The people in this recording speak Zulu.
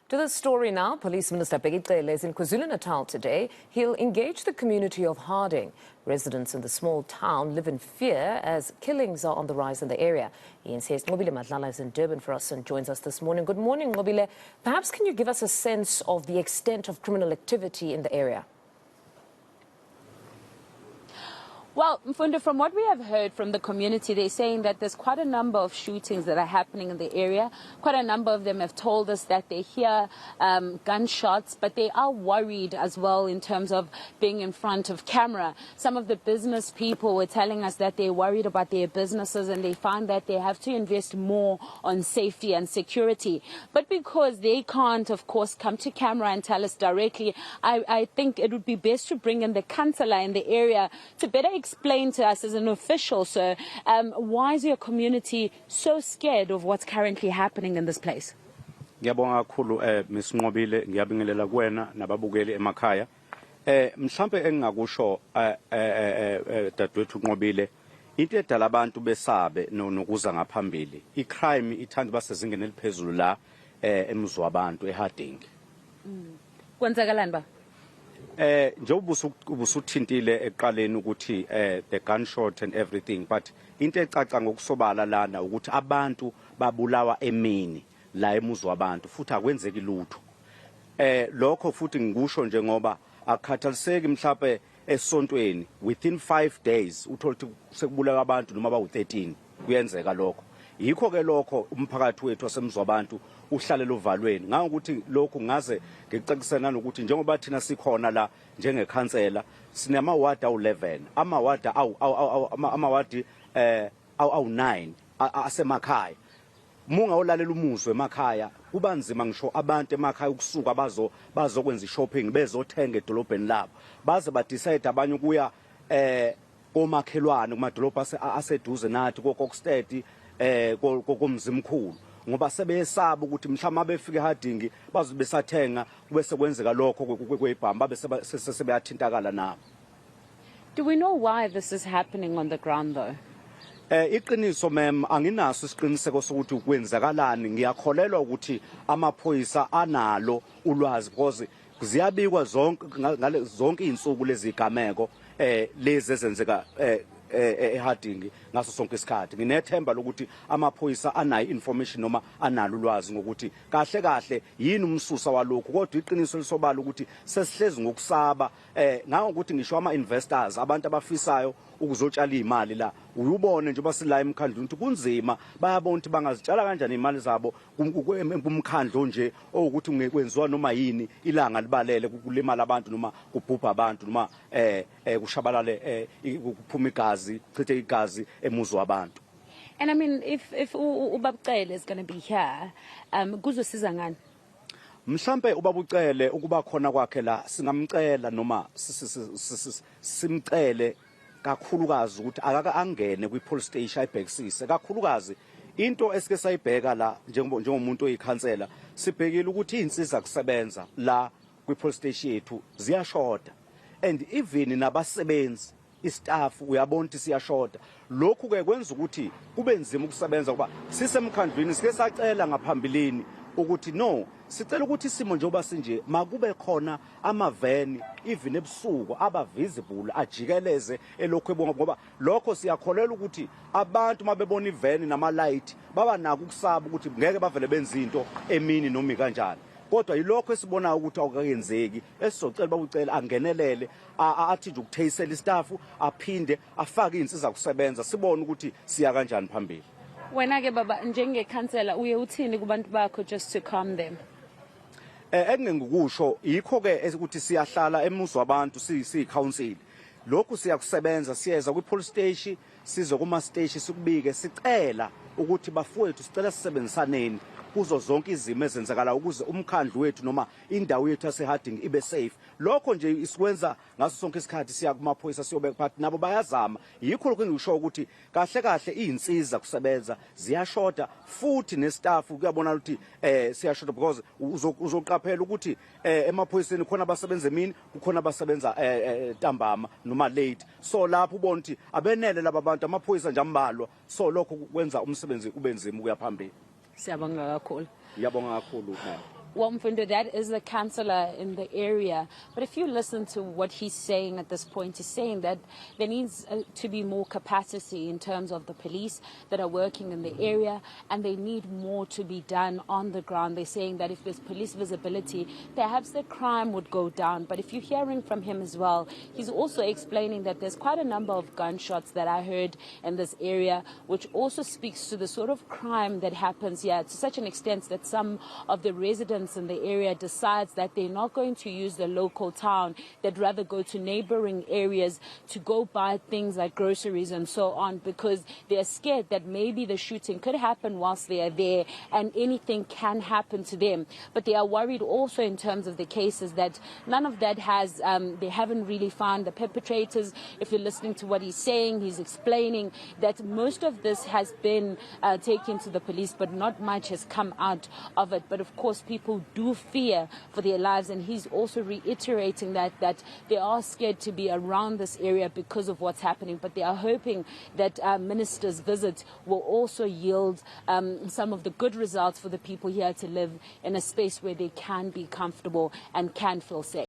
To the story now, Police Minister Bheki Cele is in KwaZulu-Natal today. He'll engage the community of Harding. Residents in the small town live in fear as killings are on the rise in the area. eNCA's Nqobile Madlala is in Durban for us and joins us this morning. Good morning, Nqobile. Perhaps can you give us a sense of the extent of criminal activity in the area? Well, Mfundo, from what we have heard from the community, they're saying that there's quite a number of shootings that are happening in the area. Quite a number of them have told us that they hear gunshots, but they are worried as well in terms of being in front of camera. Some of the business people were telling us that they're worried about their businesses and they find that they have to invest more on safety and security. But because they can't, of course, come to camera and tell us directly, I think it would be best to bring in the councillor in the area to better explain to us as an official, sir, why is your community so scared of what's currently happening in this place? Ngiyabonga kakhulu Miss Nqobile, ngiyabingelela kuwena nababukeli emakhaya. Mhlambe engingakusho dadwethu Nqobile, into edala abantu besabe nokuza ngaphambili. Icrime ithanda basezingeni eliphezulu la emzwa wabantu eHarding. Kwenzakalani ba? Njengoba ubusuthintile eqaleni ukuthi the gunshot and everything, but into ecaca ngokusobala lana ukuthi abantu babulawa emini la emuzwa wabantu futhi akwenzeki lutho. Lokho futhi ngikusho njengoba akukhathaliseki mhlawumbe esontweni within 5 days uthola ukuthi sekubulawa abantu noma bawu13 kuyenzeka lokho. Yikho ke lokho umphakathi wethu wasemzwa wabantu uhlale lovalweni ngokuthi lokho ngaze ngicekisena nokuthi njengoba thina sikhona la njengekhansela sinema ward awu11 amawadi awu9 asemakhaya. Munga olalela umuzwe emakhaya kuba nzima ngisho abantu emakhaya ukusuka bazokwenza shopping bezothenga edolobheni labo baze ba decide abanye ukuya komakhelwane kumadolobha aseduze nathi koKokstead kokumzimkhulu ngoba sebeyesaba ukuthi mhlawumbe befike eHarding bazobe besathenga bese kwenzeka lokho kwebhamba bese sebeyathintakala nabo. Do we know why this is happening on the ground though? Iqiniso mem anginaso isiqiniseko sokuthi kwenzakalani. Ngiyakholelwa ukuthi amaphoyisa analo ulwazi because ziyabikwa zonke izinsuku lezi gameko lezi ezenzeka eHarding ngaso sonke isikhathi. Nginethemba lokuthi amaphoyisa anayi information noma analo ulwazi ngokuthi kahle yini umsusa walokho kodwa iqiniso lisobala ukuthi sesihlezi ngokusaba ngokuthi ngisho ama investors abantu abafisayo ukuzotshala imali la uyubone nje basila emkhandlweni ukuthi kunzima bayabona ukuthi bangazitshala kanjani imali zabo kumkhandlo nje ukuthi ngekwenziwa noma yini ilanga libalele kulimala abantu noma kubhubha abantu noma kushabalale kuphuma igazi chithe igazi emuzwa wabantu. And I mean if uBaba Cele is going to be here kuzosiza ngani? Mhlambe uBaba Cele ukuba khona kwakhe la singamcela noma simcele kakhulukazi ukuthi akaka angene kwi-police station ayibhekisise kakhulukazi into esike sayibheka la njengomuntu oyikhansela sibhekile ukuthi izinsiza kusebenza la kwi-police station yethu ziyashoda and even nabasebenzi istaff uyabona ukuthi siyashoda. Lokhu ke kwenza ukuthi kube nzima ukusebenza kuba sisemkhandlwini sike sacela ngaphambilini ukuthi no sicela ukuthi isimo njengoba sinje makube khona amaveni even ebusuku aba visible ajikeleze elokho ebonga ngoba lokho siyakholela ukuthi abantu mabebona iveni nama light baba nako ukusaba ukuthi ngeke bavele benze into emini noma kanjani. Kodwa yilokho esibona ukuthi awukayenzeki esizocela babucela angenelele athi nje ukuthayisela istaff aphinde afake izinsiza kusebenza sibone ukuthi siya kanjani phambili. Wena ke baba njengekhansela uye uthini kubantu bakho just to calm them? Engikukusho yikho ke ukuthi siyahlala emuzwa wabantu siyicouncil. Lokhu siyakusebenza siyeza kwi-police station sizo kuma station sikubike sicela ukuthi bafowethu sicela sisebenzisaneni kuzo zonke izimo ezenzakala ukuze umkhandlu wethu noma indawo yethu yaseHarding ibe safe. Lokho nje isikwenza ngaso sonke isikhathi siya kumaphoyisa siyobeka phansi nabo bayazama. Yikho lokho ngisho ukuthi kahle izinsiza kusebenza ziyashoda futhi nestaff kuyabona ukuthi siyashoda because uzoqaphela ukuthi emaphoyiseni khona abasebenza emini kukhona abasebenza ntambama noma late. So lapho ubona ukuthi abenele laba bantu amaphoyisa nje ambalwa so lokho kwenza umsebenzi ube nzima ukuya phambili. Siyabonga kakhulu. Ngiyabonga kakhulu. Well, Mfundo, that is the councillor in the area. But if you listen to what he's saying at this point, he's saying that there needs to be more capacity in terms of the police that are working in the area, and they need more to be done on the ground. They're saying that if there's police visibility, perhaps the crime would go down. But if you're hearing from him as well, he's also explaining that there's quite a number of gunshots that I heard in this area, which also speaks to the sort of crime that happens here to such an extent that some of the residents in the area decides that they're not going to use the local town. They'd rather go to neighboring areas to go buy things like groceries and so on, because they're scared that maybe the shooting could happen whilst they are there and anything can happen to them. But they are worried also in terms of the cases that none of that has, they haven't really found the perpetrators. If you're listening to what he's saying, he's explaining that most of this has been taken to the police, but not much has come out of it. But of course, people do fear for their lives, and he's also reiterating that they are scared to be around this area because of what's happening. But they are hoping that minister's visit will also yield some of the good results for the people here to live in a space where they can be comfortable and can feel safe.